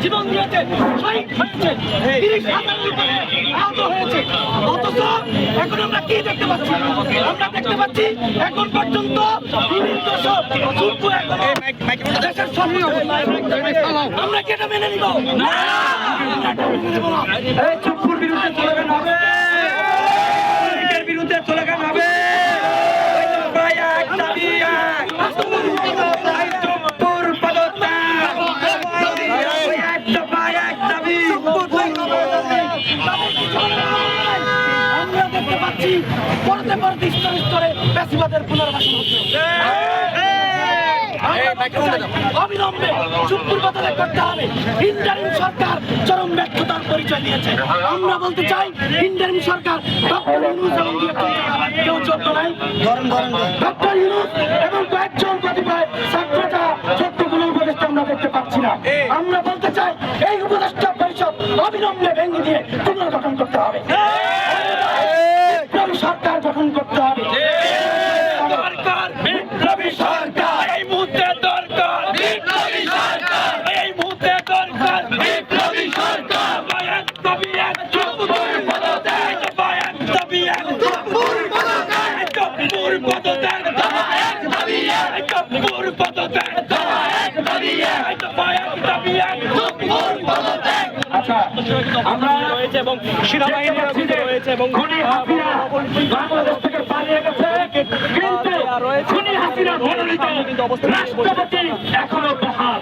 জীবন দিয়েছে, শহীদ হয়েছে, 30,000 আহত হয়েছে। অথচ এখন আমরা কি দেখতে পাচ্ছি? আমরা দেখতে পাচ্ছি এখন পর্যন্ত আমরা কি এটা মেনে নিব? চুপুর বিরুদ্ধে স্লোগান হবে, বিরুদ্ধে স্লোগান হবে। আমরা দেখতে পাচ্ছি পরতে পরতে স্তরে স্তরে ফ্যাসিবাদের পুনর্বাসন হচ্ছে। অবিলম্বে চুপুর বদলে করতে হবে। ইন্টারিম সরকার চরম ব্যর্থতার পরিচয় দিয়েছে। আমরা বলতে চাই ইন্টারিম সরকার ডক্টর ইউনূস এবং কেউ যোগ্য নাই। ডক্টর ইউনূস এবং কয়েকজন কতিপয় ছাত্রটা ছোট্টগুলো উপদেষ্টা আমরা দেখতে পাচ্ছি না। আমরা বলতে চাই এই উপদেষ্টা পরিষদ অবিলম্বে ভেঙে দিয়ে পুনর্গঠন করতে হবে। সরকার গঠন করতে হবে। দরকার বিপ্লবী সরকার, এই মুহূর্তে দরকার বিপ্লবী সরকার, এই মুহূর্তে দরকার বিপ্লবী সরকার। বায়াত তাবিয়াত চুপুর পদত্যাগ, বায়াত তাবিয়াত চুপুর পদত্যাগ, চুপুর পদত্যাগ, বায়াত তাবিয়াত চুপুর পদত্যাগ, বায়াত তাবিয়াত, বায়াত তাবিয়াত চুপুর পদত্যাগ। আচ্ছা, আমরা রয়েছে এবং সেনাবাহিনী রয়েছে এবং খুনি হাসিনা বাংলাদেশ থেকে পালিয়ে গেছে, কিন্তু খুনি হাসিনা মনোনীত রাষ্ট্রপতি এখনো বহাল।